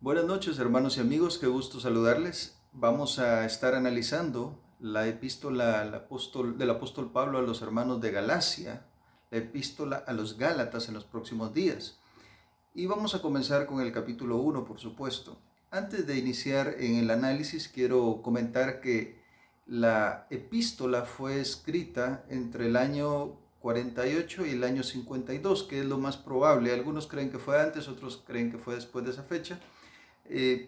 Buenas noches, hermanos y amigos, qué gusto saludarles. Vamos a estar analizando la epístola del apóstol Pablo a los hermanos de Galacia, la epístola a los Gálatas en los próximos días. Y vamos a comenzar con el capítulo 1, por supuesto. Antes de iniciar en el análisis, quiero comentar que la epístola fue escrita entre el año 48 y el año 52, que es lo más probable. Algunos creen que fue antes, otros creen que fue después de esa fecha.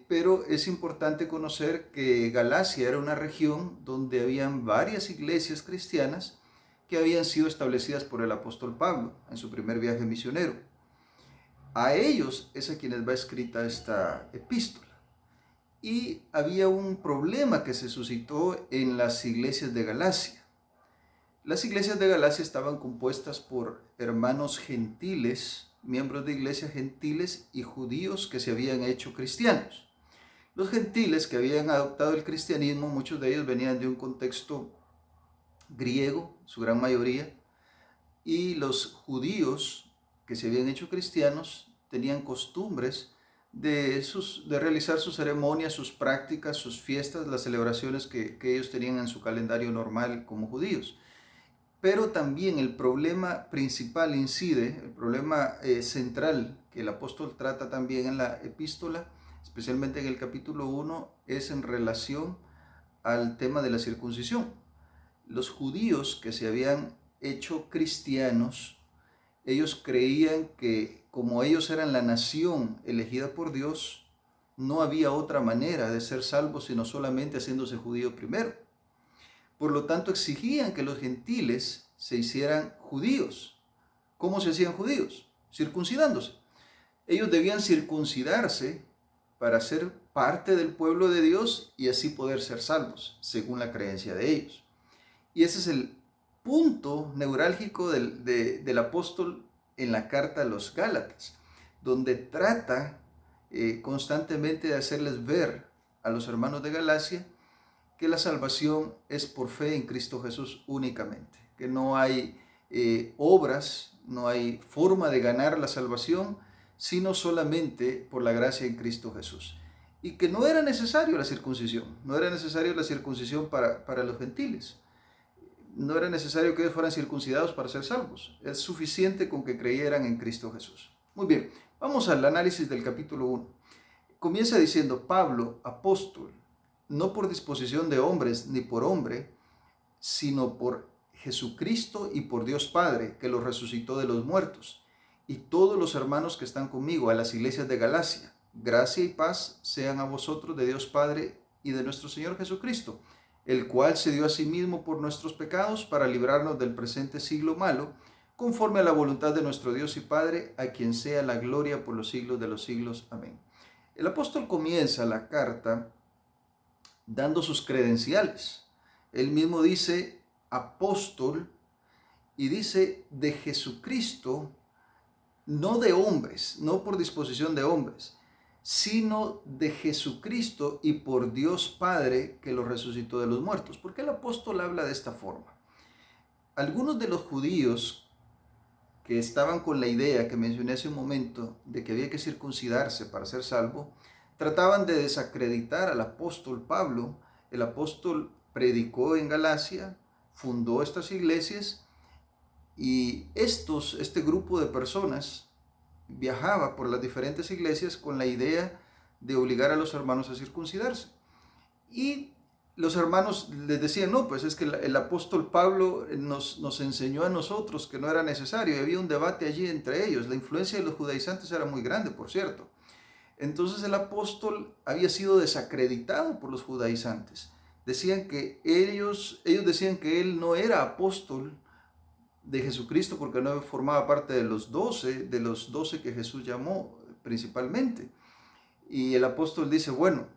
Pero es importante conocer que Galacia era una región donde habían varias iglesias cristianas que habían sido establecidas por el apóstol Pablo en su primer viaje misionero. A ellos es a quienes va escrita esta epístola. Y había un problema que se suscitó en las iglesias de Galacia. Las iglesias de Galacia estaban compuestas por hermanos gentiles, miembros de iglesias gentiles y judíos que se habían hecho cristianos. Los gentiles que habían adoptado el cristianismo, muchos de ellos venían de un contexto griego, su gran mayoría, y los judíos que se habían hecho cristianos tenían costumbres de realizar sus ceremonias, sus prácticas, sus fiestas, las celebraciones que ellos tenían en su calendario normal como judíos. Pero también el problema principal incide, el problema central que el apóstol trata también en la epístola, especialmente en el capítulo 1, es en relación al tema de la circuncisión. Los judíos que se habían hecho cristianos, ellos creían que como ellos eran la nación elegida por Dios, no había otra manera de ser salvos sino solamente haciéndose judío primero. Por lo tanto, exigían que los gentiles se hicieran judíos. ¿Cómo se hacían judíos? Circuncidándose. Ellos debían circuncidarse para ser parte del pueblo de Dios y así poder ser salvos, según la creencia de ellos. Y ese es el punto neurálgico del apóstol en la carta a los Gálatas, donde trata constantemente de hacerles ver a los hermanos de Galacia que la salvación es por fe en Cristo Jesús únicamente, que no hay obras, no hay forma de ganar la salvación, sino solamente por la gracia en Cristo Jesús. Y que no era necesario la circuncisión, no era necesario la circuncisión para los gentiles, no era necesario que ellos fueran circuncidados para ser salvos, es suficiente con que creyeran en Cristo Jesús. Muy bien, vamos al análisis del capítulo 1. Comienza diciendo: Pablo, apóstol, no por disposición de hombres ni por hombre, sino por Jesucristo y por Dios Padre, que lo resucitó de los muertos, y todos los hermanos que están conmigo a las iglesias de Galacia. Gracia y paz sean a vosotros de Dios Padre y de nuestro Señor Jesucristo, el cual se dio a sí mismo por nuestros pecados para librarnos del presente siglo malo, conforme a la voluntad de nuestro Dios y Padre, a quien sea la gloria por los siglos de los siglos. Amén. El apóstol comienza la carta dando sus credenciales. Él mismo dice apóstol y dice de Jesucristo, no de hombres, no por disposición de hombres, sino de Jesucristo y por Dios Padre que lo resucitó de los muertos. ¿Por qué el apóstol habla de esta forma? Algunos de los judíos que estaban con la idea que mencioné hace un momento de que había que circuncidarse para ser salvo, trataban de desacreditar al apóstol Pablo. El apóstol predicó en Galacia, fundó estas iglesias y este grupo de personas viajaba por las diferentes iglesias con la idea de obligar a los hermanos a circuncidarse. Y los hermanos les decían: no, pues es que el apóstol Pablo nos enseñó a nosotros que no era necesario. Y había un debate allí entre ellos. La influencia de los judaizantes era muy grande, por cierto. Entonces el apóstol había sido desacreditado por los judaizantes. Decían que ellos decían que él no era apóstol de Jesucristo porque no formaba parte de los 12 que Jesús llamó principalmente. Y el apóstol dice: bueno,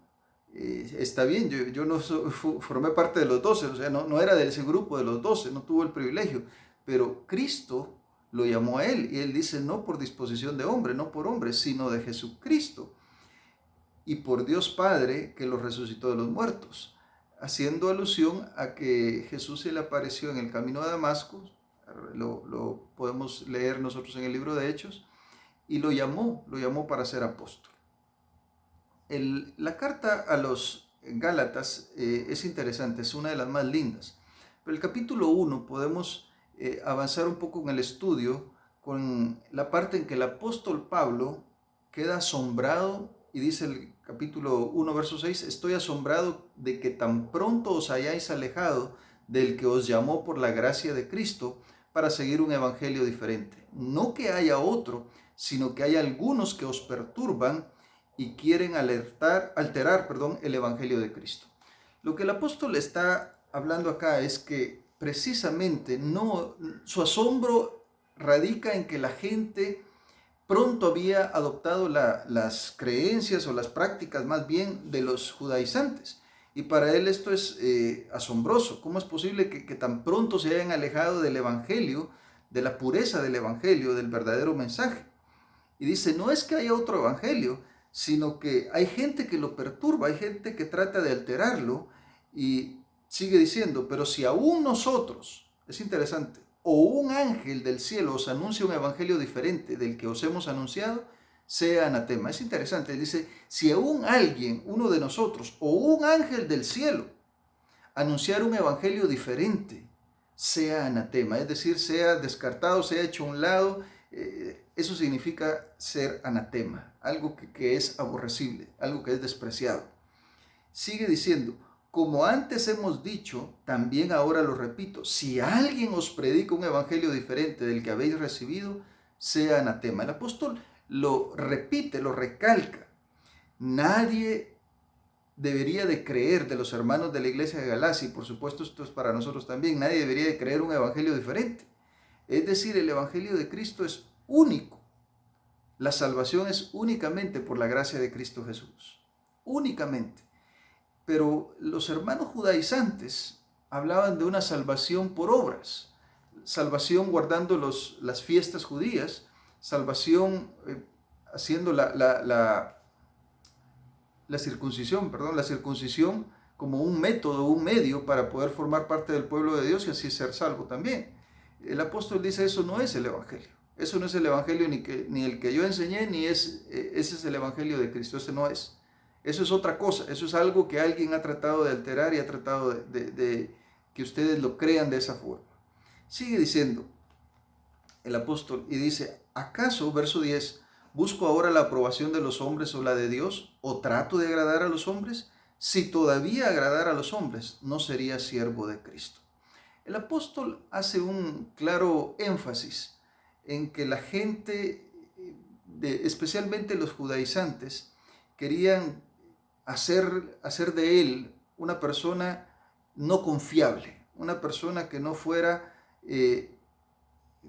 está bien, yo no formé parte de los 12, o sea, no era de ese grupo de los 12, no tuvo el privilegio, pero Cristo lo llamó a él y él dice: no por disposición de hombre, no por hombre, sino de Jesucristo y por Dios Padre que lo resucitó de los muertos, haciendo alusión a que Jesús se le apareció en el camino a Damasco. Lo podemos leer nosotros en el libro de Hechos, y lo llamó para ser apóstol. La carta a los Gálatas es interesante, es una de las más lindas. Pero el capítulo 1 podemos avanzar un poco en el estudio con la parte en que el apóstol Pablo queda asombrado y dice el capítulo 1, verso 6, estoy asombrado de que tan pronto os hayáis alejado del que os llamó por la gracia de Cristo para seguir un evangelio diferente. No que haya otro, sino que hay algunos que os perturban y quieren alterar, el evangelio de Cristo. Lo que el apóstol está hablando acá es que precisamente su asombro radica en que la gente pronto había adoptado las creencias o las prácticas más bien de los judaizantes. Y para él esto es asombroso. ¿Cómo es posible que tan pronto se hayan alejado del evangelio, de la pureza del evangelio, del verdadero mensaje? Y dice, no es que haya otro evangelio, sino que hay gente que lo perturba, hay gente que trata de alterarlo, y sigue diciendo, pero si aún nosotros, es interesante, o un ángel del cielo os anuncia un evangelio diferente del que os hemos anunciado, sea anatema. Es interesante, dice, si aún alguien, uno de nosotros, o un ángel del cielo, anunciar un evangelio diferente, sea anatema, es decir, sea descartado, sea hecho a un lado. Eso significa ser anatema, algo que es aborrecible, algo que es despreciado. Sigue diciendo, como antes hemos dicho, también ahora lo repito, si alguien os predica un evangelio diferente del que habéis recibido, sea anatema. El apóstol lo repite, lo recalca. Nadie debería de creer de los hermanos de la iglesia de Galacia, y por supuesto esto es para nosotros también, nadie debería de creer un evangelio diferente. Es decir, el evangelio de Cristo es único. La salvación es únicamente por la gracia de Cristo Jesús. Únicamente. Pero los hermanos judaizantes hablaban de una salvación por obras. Salvación guardando las fiestas judías. Salvación haciendo la circuncisión, la circuncisión como un método, un medio para poder formar parte del pueblo de Dios y así ser salvo también. El apóstol dice, eso no es el evangelio. Eso no es el evangelio ni el que yo enseñé, ni ese es el evangelio de Cristo. Ese no es. Eso es otra cosa. Eso es algo que alguien ha tratado de alterar y ha tratado de que ustedes lo crean de esa forma. Sigue diciendo el apóstol y dice, ¿acaso, verso 10, busco ahora la aprobación de los hombres o la de Dios? ¿O trato de agradar a los hombres? Si todavía agradara a los hombres, no sería siervo de Cristo. El apóstol hace un claro énfasis en que la gente, especialmente los judaizantes, querían hacer de él una persona no confiable, una persona que no fuera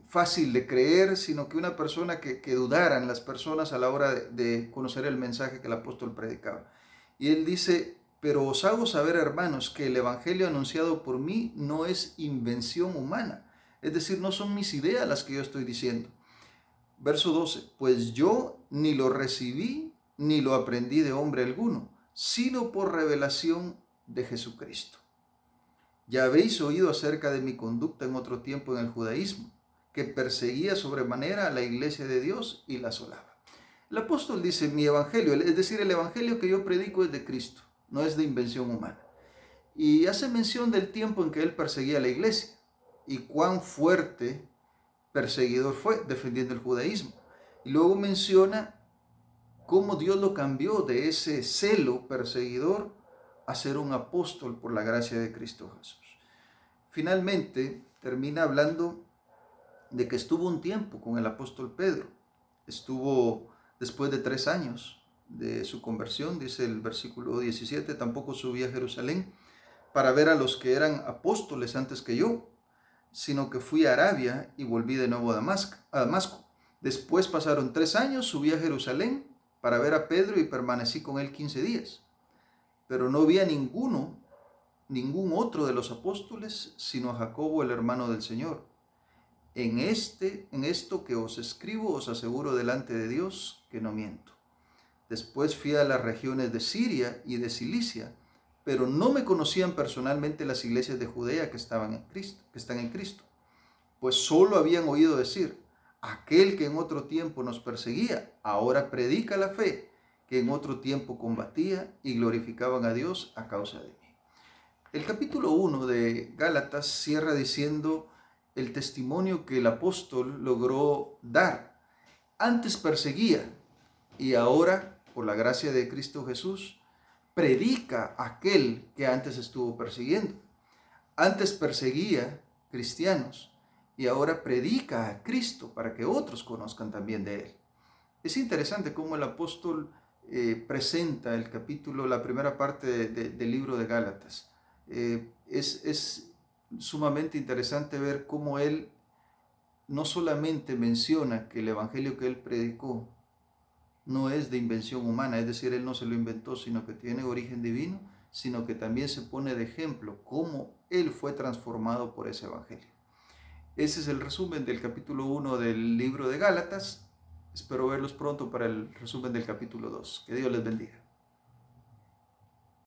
fácil de creer, sino que una persona que dudaran las personas a la hora de conocer el mensaje que el apóstol predicaba. Y él dice, pero os hago saber, hermanos, que el evangelio anunciado por mí no es invención humana. Es decir, no son mis ideas las que yo estoy diciendo. Verso 12, pues yo ni lo recibí ni lo aprendí de hombre alguno, sino por revelación de Jesucristo. Ya habéis oído acerca de mi conducta en otro tiempo en el judaísmo, que perseguía sobremanera a la iglesia de Dios y la asolaba. El apóstol dice, mi evangelio, es decir, el evangelio que yo predico es de Cristo, no es de invención humana. Y hace mención del tiempo en que él perseguía a la iglesia y cuán fuerte perseguidor fue defendiendo el judaísmo. Y luego menciona cómo Dios lo cambió de ese celo perseguidor a ser un apóstol por la gracia de Cristo Jesús. Finalmente termina hablando de que estuvo un tiempo con el apóstol Pedro. Estuvo después de 3 años de su conversión, dice el versículo 17, tampoco subí a Jerusalén para ver a los que eran apóstoles antes que yo, sino que fui a Arabia y volví de nuevo a Damasco. Después pasaron 3 años, subí a Jerusalén para ver a Pedro y permanecí con él 15 días. Pero no vi a ningún otro de los apóstoles, sino a Jacobo, el hermano del Señor. En esto que os escribo, os aseguro delante de Dios que no miento. Después fui a las regiones de Siria y de Cilicia, pero no me conocían personalmente las iglesias de Judea que están en Cristo, pues solo habían oído decir, aquel que en otro tiempo nos perseguía, ahora predica la fe que en otro tiempo combatía y glorificaban a Dios a causa de mí. El capítulo 1 de Gálatas cierra diciendo el testimonio que el apóstol logró dar. Antes perseguía y ahora, por la gracia de Cristo Jesús, predica a aquel que antes estuvo persiguiendo. Antes perseguía cristianos y ahora predica a Cristo para que otros conozcan también de Él. Es interesante cómo el apóstol presenta el capítulo, la primera parte del libro de Gálatas. Es sumamente interesante ver cómo él no solamente menciona que el evangelio que él predicó no es de invención humana, es decir, él no se lo inventó, sino que tiene origen divino, sino que también se pone de ejemplo cómo él fue transformado por ese evangelio. Ese es el resumen del capítulo 1 del libro de Gálatas. Espero verlos pronto para el resumen del capítulo 2. Que Dios les bendiga.